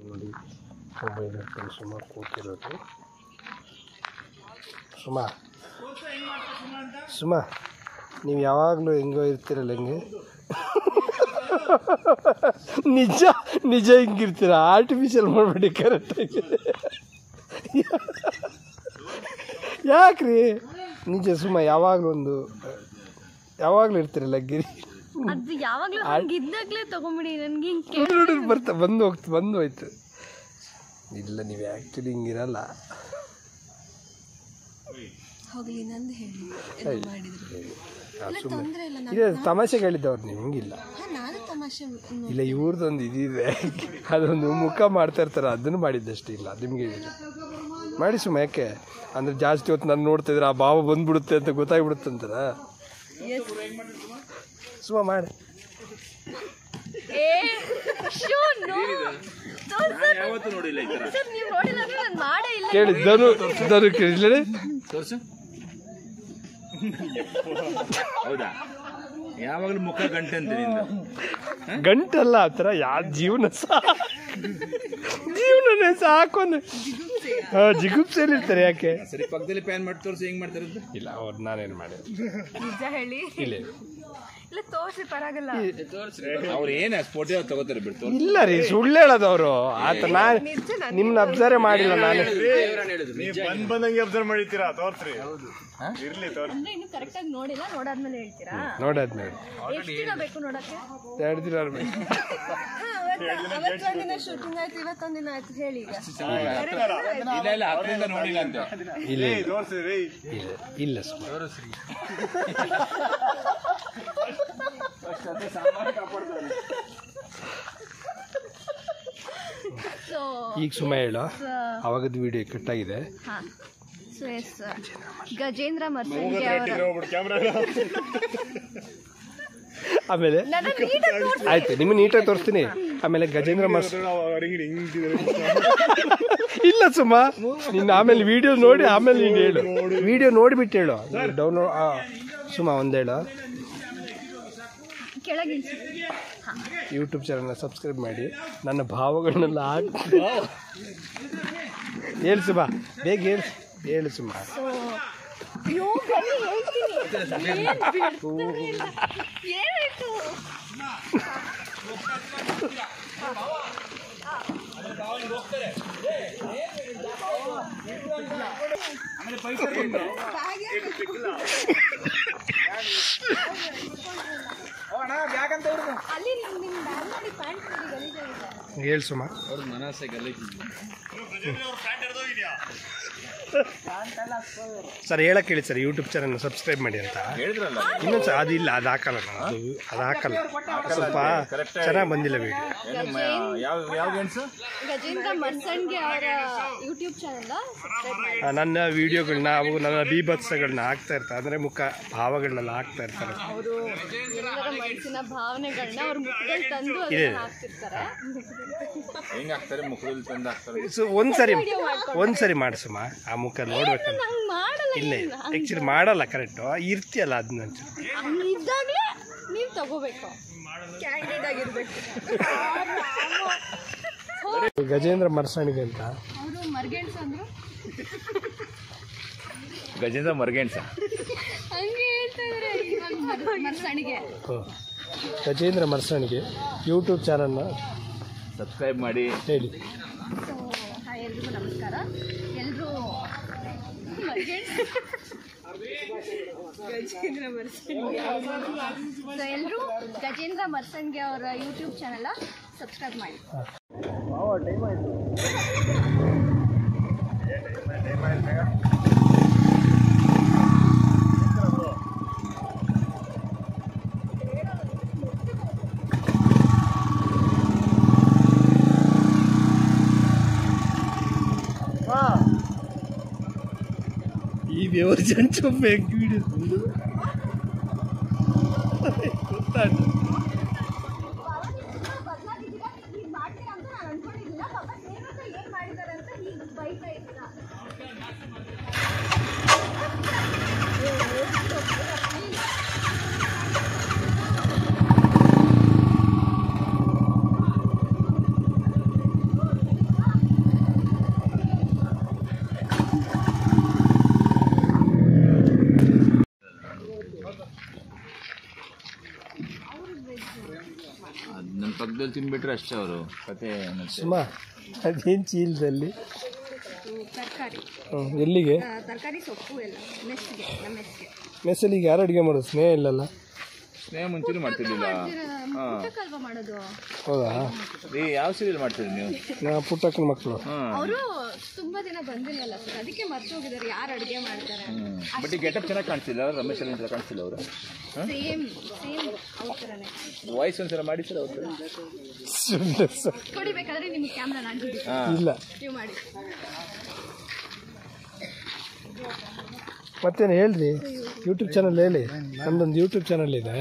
ನೋಡಿ ಮೊಬೈಲ್ ಹಿಡ್ಕೊಂಡು ಸುಮಾ ಕೂತಿರೋದು. ಸುಮಾ ನೀವು ಯಾವಾಗಲೂ ಹೆಂಗೋ ಇರ್ತೀರಲ್ಲ ಹೆಂಗೆ ನಿಜ ನಿಜ ಹಿಂಗಿರ್ತೀರ, ಆರ್ಟಿಫಿಷಿಯಲ್ ಮಾಡಬೇಡಿ ಕರೆಕ್ಟಾಗಿ. ಯಾಕ್ರಿ ನಿಜ ಸುಮಾ ಯಾವಾಗಲೂ ಇರ್ತೀರಲ್ಲ ಗಿರಿ. ಅದು ಯಾವಾಗಲೂ ಇದ್ದಾಗಲೇ ತಗೊಂಬಿಡಿ. ನನಗೆ ನೋಡಿ ಬರ್ತಾ ಬಂದು ಹೋಯ್ತು. ಇಲ್ಲ ನೀವು ಆ್ಯಕ್ಚುಲಿ ಹಿಂಗಿರಲ್ಲ. ಹೋಗಲಿ ನಂದು ಹೇಳಿ ಇದೆ ತಮಾಷೆಗೆ ಹೇಳಿದ್ದವ್ರು ನೀವು ಹಿಂಗಿಲ್ಲ. ನಾನು ತಮಾಷೆ ಇಲ್ಲ ಇವ್ರದ್ದೊಂದು ಇದಿದೆ, ಅದೊಂದು ಮುಖ ಮಾಡ್ತಾ ಇರ್ತಾರೆ, ಅದನ್ನು ಮಾಡಿದ್ದಷ್ಟೇ. ಇಲ್ಲ ನಿಮಗೆ ಹೇಳಿಲ್ಲ ಮಾಡಿ ಸುಮ್ಮ. ಯಾಕೆ ಅಂದರೆ ಜಾಸ್ತಿ ಹೊತ್ತು ನಾನು ನೋಡ್ತಾ ಇದ್ರೆ ಆ ಭಾವ ಬಂದ್ಬಿಡುತ್ತೆ ಅಂತ ಗೊತ್ತಾಗ್ಬಿಡುತ್ತೆ ಅಂತಾರ. ಸುಮ್ಮ ಮಾಡಿ ಕೇಳಿ ಧನು ಕೇಳಿ ಹೌದಾ? ಯಾವಾಗಲೂ ಮುಖ ಗಂಟೆ ಅಂತ ಗಂಟಲ್ಲ ಆ ಥರ ಜೀವನನೇ ಸಾಕು. ಜಿಗುಪ್ಸೆಯಲ್ಲಿ ಇರ್ತಾರೆ. ಯಾಕೆ ಸರಿ ಪಕ್ಕದಲ್ಲಿ ಪ್ಯಾನ್ ಮಾಡಿ ತೋರಿಸಿ ಹೆಂಗ್ ಮಾಡ್ತಾರೆ? ಇಲ್ಲ ಅವ್ರು ನಾನೇನು ಮಾಡಿ ನಿಜ ಹೇಳಿ. ಇಲ್ಲ ಇಲ್ಲ ತೋರಿಸಿ ಪರವಾಗಿಲ್ಲ. ಅವ್ರು ಏನ ಸ್ಪೋರ್ಟಿವ್ ತಗೋತಾರೆ ಬಿಡ್ತು. ಇಲ್ಲ ರೀ ಸುಳ್ಳು ಹೇಳೋದು ಅವರು. ಆತ ನಾನು ನಿಮ್ನ ಅಬ್ಸರ್ವ್ ಮಾಡಿಲ್ಲ. ನಾನು ಬಂದಂಗೆ ಅಬ್ಸರ್ವ್ ಮಾಡಿರ್ತೀರಾ? ತೋರ್ಸ್ರಿ. ಇರ್ಲಿ ಅಂದ್ರೆ ಇನ್ನು ಕರೆಕ್ಟ್ ಆಗಿ ನೋಡಿಲ್ಲ, ನೋಡಾದ್ಮೇಲೆ ಹೇಳ್ತೀರಾ? ನೋಡಾದ್ಮೇಲೆ ಎಷ್ಟು ದಿನ ಬೇಕು ನೋಡಕ್ಕೆ? 2 ದಿನ ಇರ್ಬೇಕು. ಅವತ್ತೊಂದಿನ ಶೂಟಿಂಗ್ ಆಯ್ತು, ಇವತ್ತೊಂದಿನ ಆಯ್ತು. ಹೇಳಿ ಈಗ. ಇಲ್ಲ ಹತ್ತರಿಂದ ನೋಡಿಲ್ಲ ಅಂತ. ಇಲ್ಲ ತೋರ್ಸ್ರಿ. ಇಲ್ಲ ಈಗ ಸುಮ್ಮ ಹೇಳು. ಅವಾಗದ ವಿಡಿಯೋ ಕಟ್ಟಾಗಿದೆ. ಗಜೇಂದ್ರ ಮರ್ಸಂಗಿ ಅವರ ಆಮೇಲೆ ಆಯ್ತು ನಿಮ್ಮ ನೀಟಾಗಿ ತೋರಿಸ್ತೀನಿ. ಆಮೇಲೆ ಗಜೇಂದ್ರ ಇಲ್ಲ ಸುಮ್ಮ ನೀನು ಆಮೇಲೆ ವಿಡಿಯೋ ನೋಡಿ ಆಮೇಲೆ ನೀನು ಹೇಳು. ವಿಡಿಯೋ ನೋಡಿಬಿಟ್ಟು ಹೇಳು. ಡೌನ್ಲೋಡ್ ಸುಮ್ಮ ಒಂದೇಳು. ಯೂಟ್ಯೂಬ್ ಚಾನಲ್ನ ಸಬ್ಸ್ಕ್ರೈಬ್ ಮಾಡಿ ನನ್ನ ಭಾವಗಳನ್ನೆಲ್ಲ ಹೇಳು ಸುಮ್ಮ, ಬೇಗ ಹೇಳು ಸುಮ್ಮ. ಹೇಳು ಸುಮ್ಮ. ಸರ್ ಹೇಳಕ್ಕೆ ಹೇಳಿ ಸರ್, ಯೂಟ್ಯೂಬ್ ಚಾನಲ್ನ ಸಬ್ಸ್ಕ್ರೈಬ್ ಮಾಡಿ ಅಂತ ಇನ್ನೊಂದು ಸರ್. ಅದಿಲ್ಲ, ಅದು ಹಾಕಲ್ಲ ನಾನು, ಅದು ಹಾಕಲ್ಲ. ಸ್ವಲ್ಪ ಚೆನ್ನಾಗಿ ಬಂದಿಲ್ಲ ವಿಡಿಯೋ. ಗಜೇಂದ್ರ ಮರ್ಸಂಗಿ ಅವರ ಯೂಟ್ಯೂಬ್ ಚಾನಲ್ ನನ್ನ ವಿಡಿಯೋಗಳನ್ನ ಅವು ನನ್ನ ಬೀಭತ್ಸಗಳನ್ನ ಹಾಕ್ತಾ ಇರ್ತಾರೆ. ಅಂದರೆ ಮುಖ ಭಾವಗಳನ್ನೆಲ್ಲ ಹಾಕ್ತಾ ಇರ್ತಾರೆ. ಅವರು ಎಲ್ಲರ ಮನಸ್ಸಿನ ಭಾವನೆಗಳನ್ನ ಅವ್ರ ಮುಖದಲ್ಲಿ ತಂದು ಅದನ್ನ ಹಾಕ್ತಿರ್ತಾರೆ. ಹೆಂಗ್ ಹಾಕ್ತಾರೆ? ಮುಖದಲ್ಲಿ ತಂದು ಹಾಕ್ತಾರೆ. ಸೊ ಒಂದ್ಸರಿ ಮಾಡಿಸಮ್ಮ, ಆ ಮುಖ ನೋಡ್ಬೇಕಂತ. ಇಲ್ಲ ಆ್ಯಕ್ಚುಲಿ ಮಾಡಲ್ಲ, ಕರೆಕ್ಟು ಇರ್ತೀಯಲ್ಲ ಅದನ್ನ ಇದ್ದಾಗಲೇ ನೀವು ತಗೋಬೇಕು, ಕ್ಯಾಂಡಿಡೇಟ್ ಆಗಿರ್ಬೇಕು. ಗಜೇಂದ್ರ ಮರ್ಸಣಿಗೆ ಅಂತ ಅವರು ಮರ್ಗೆಣ್ಸ ಅಂದ್ರು. ಗಜೇಂದ್ರ ಮರ್ಗೆಣ್ಸ ಹಂಗೆ ಹೇಳ್ತಾ ಇದ್ದಾರೆ. ಮರ್ಸಣಿಗೆ ಗಜೇಂದ್ರ ಮರ್ಸಣಿಗೆ ಯೂಟ್ಯೂಬ್ ಚಾನಲ್ನ ಸಬ್ಸ್ಕ್ರೈಬ್ ಮಾಡಿ ಹೇಳಿ. ಹಾಯ್ ಎಲ್ರಿಗೂ ನಮಸ್ಕಾರ. ಎಲ್ಲರೂ ಎಲ್ಲರೂ ಗಜೇಂದ್ರ ಮರ್ಸಂಗಿ ಅವರ ಯೂಟ್ಯೂಬ್ ಚಾನಲ್ ಸಬ್ಸ್ಕ್ರೈಬ್ ಮಾಡಿ. ಈ ವ್ಯವಹಾರ ಜಂಚೊಬ್ಬ ವಿಡಿಯೋ ಗೊತ್ತಾಯ್ತು. ಮುಗ್ದಲ್ಲಿ ತಿನ್ಬಿಟ್ರೆ ಅಷ್ಟೇ ಅವರು ಕತೆ ಸುಮಾ ಅದೇನು ಚೀಲದಲ್ಲಿ ತರಕಾರಿ ಎಲ್ಲಿಗೆ ತರಕಾರಿ ಸೊಪ್ಪು ಎಲ್ಲ ಮೆಸ್ಗೆ ನಮ್ಮ ಮೆಸ್ಗೆ ಮೆಸ್ಸಲ್ಲಿ ಈಗ ಯಾರು ಅಡುಗೆ ಮಾಡೋದು ಸ್ನೇಹ ಇಲ್ಲಲ್ಲ ಸ್ನೇಹ ಮುಂಚೆನೂ ಮಾಡ್ತಿರ್ಲಿಲ್ಲ ಊಟಕ್ಕಲ್ವಾ ಮಾಡೋದು ಹೌದಾ ಯಾವ ಸೀರಿಯಲ್ ಮಾಡ್ತೀರಿ ನೀವು ನಾ ಪುಟ್ಟಕ್ಕನ ಮಕ್ಕಳು ಅವರು ತುಂಬಾ ದಿನ ಬಂದಿರಲ್ಲ ಸರ್ ಅದಕ್ಕೆ ಮರ್ತು ಹೋಗಿದ್ದಾರೆ ಯಾರು ಅಡುಗೆ ಮಾಡ್ತಾರೆ ಬಟ್ ಈ ಗೆಟಪ್ ಚೆನ್ನಾಗಿ ಕಾಣಿಸ್ತಿಲ್ಲ ರಮೇಶ್ ಅಲ್ಲಿ ಕಾಣಿಸ್ತಿಲ್ಲ ಅವರು ಸೇಮ್ ಅವ್ರ ಥರನೇ ವಾಯ್ಸ್ ಒಂದ್ಸಲ ಮಾಡಿ ಸರ್ ಅವ್ರ ಕೊಡಿ ಬೇಕಾದ್ರೆ ನಿಮ್ಗೆ ಕ್ಯಾಮ್ರಾ ನಾನು ಇಲ್ಲ ನೀವು ಮಾಡಿ ಮತ್ತೇನು ಹೇಳ್ರಿ ಯೂಟ್ಯೂಬ್ ಚಾನಲ್ ಹೇಳಿ ನಮ್ದೊಂದು ಯೂಟ್ಯೂಬ್ ಚಾನಲ್ ಇದೆ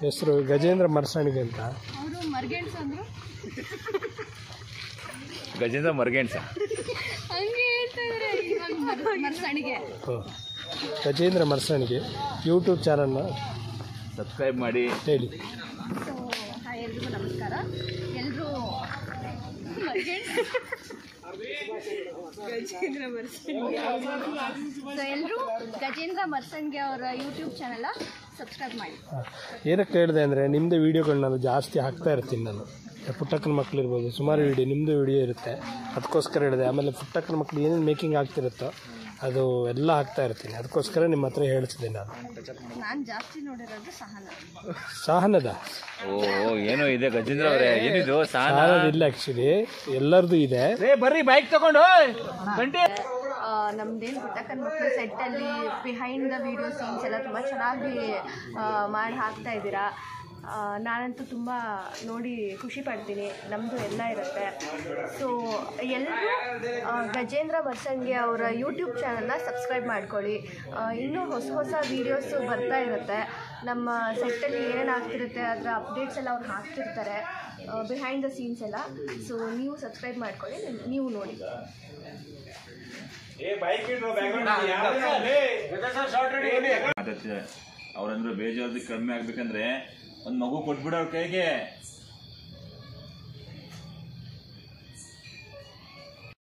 ಹೆಸರು ಗಜೇಂದ್ರ ಮರಸಾಣಿಗೆ ಅಂತ ಅವರು ಮರ್ಗೆಣ್ಸ್ ಅಂದ್ರು ಗಜೇಂದ್ರ ಮರ್ಗೆಣ್ಸ ಹಂಗೆ ಹೇಳ್ತಾ ಇದ್ದಾರೆ ಇವಾಗ ಮರಸಾಣಿಗೆ ಗಜೇಂದ್ರ ಮರಸಾಣಿಗೆ ಯೂಟ್ಯೂಬ್ ಚಾನಲ್ನ ಸಬ್ಸ್ಕ್ರೈಬ್ ಮಾಡಿ ಹೇಳಿ. ಸೊ ಹಾಯ್ ಎಲ್ರಿಗೂ ನಮಸ್ಕಾರ. ಎಲ್ಲರೂ ಎಲ್ಲರೂ ಗಜೇಂದ್ರ ಮರ್ಸಂಗೆ ಅವರ ಯೂಟ್ಯೂಬ್ ಚಾನಲ್ ಸಬ್ಸ್ಕ್ರೈಬ್ ಮಾಡಿ. ಏನಕ್ಕೆ ಹೇಳಿದೆ ಅಂದರೆ ನಿಮ್ಮದು ವೀಡಿಯೋಗಳನ್ನ ಜಾಸ್ತಿ ಹಾಕ್ತಾ ಇರ್ತೀನಿ ನಾನು. ಪುಟ್ಟಕ್ಕನ ಮಕ್ಳು ಇರ್ಬೋದು, ಸುಮಾರು ವೀಡಿಯೋ ನಿಮ್ಮದು ವೀಡಿಯೋ ಇರುತ್ತೆ, ಅದಕ್ಕೋಸ್ಕರ ಹೇಳಿದೆ. ಆಮೇಲೆ ಪುಟ್ಟಕ್ಕನ ಮಕ್ಳು ಏನೇನು ಮೇಕಿಂಗ್ ಆಗ್ತಿರುತ್ತೋ ಅದು ಎಲ್ಲ ಹಾಕ್ತಾ ಇರ್ತೀನಿ, ಅದಕ್ಕೋಸ್ಕರ ನಿಮ್ಮ ಹತ್ರ ಹೇಳ್ತಿದ್ದೆ ನಾನು. ಜಾಸ್ತಿ ನೋಡಿರೋದು ಸಹನದ ಏನೋ ಇದೆ ಗಜೇಂದ್ರ ಅವರೇ, ಏನಿದು ಇಲ್ಲ ಆ್ಯಕ್ಚುಲಿ ಎಲ್ಲರದು ಇದೆ. ಬರ್ರಿ ಬೈಕ್ ತಗೊಂಡು ನಮ್ದೇನು ಪುಟ್ಟಕ್ಕನ ಮಕ್ಕಳು ಸೆಟ್ಟಲ್ಲಿ ಬಿಹೈಂಡ್ ದ ವಿಡಿಯೋ ಸೀನ್ಸ್ ಎಲ್ಲ ತುಂಬ ಚೆನ್ನಾಗಿ ಮಾಡಿ ಹಾಕ್ತಾ ಇದ್ದೀರಾ. ನಾನಂತೂ ತುಂಬ ನೋಡಿ ಖುಷಿ ಪಡ್ತೀನಿ. ನಮ್ಮದು ಎಲ್ಲ ಇರುತ್ತೆ. ಸೊ ಎಲ್ಲರೂ ಗಜೇಂದ್ರ ಮರ್ಸಂಗೆ ಅವರ ಯೂಟ್ಯೂಬ್ ಚಾನಲ್ನ ಸಬ್ಸ್ಕ್ರೈಬ್ ಮಾಡ್ಕೊಳ್ಳಿ. ಇನ್ನೂ ಹೊಸ ಹೊಸ ವೀಡಿಯೋಸು ಬರ್ತಾ ಇರುತ್ತೆ. ನಮ್ಮ ಸೆಟ್ಟಲ್ಲಿ ಏನೇನು ಆಗ್ತಿರುತ್ತೆ ಅದರ ಅಪ್ಡೇಟ್ಸ್ ಎಲ್ಲ ಅವ್ರು ಹಾಕ್ತಿರ್ತಾರೆ, ಬಿಹೈಂಡ್ ದ ಸೀನ್ಸ್ ಎಲ್ಲ. ಸೊ ನೀವು ಸಬ್ಸ್ಕ್ರೈಬ್ ಮಾಡ್ಕೊಳ್ಳಿ, ನೀವು ನೋಡಿ. ಅವ್ರಂದ್ರೆ ಬೇಜಾರ್ದು ಕಮ್ಮಿ ಆಗ್ಬೇಕಂದ್ರೆ ಒಂದು ಮಗು ಕೊಟ್ಬಿಡೋರ್ ಕೈಗೆ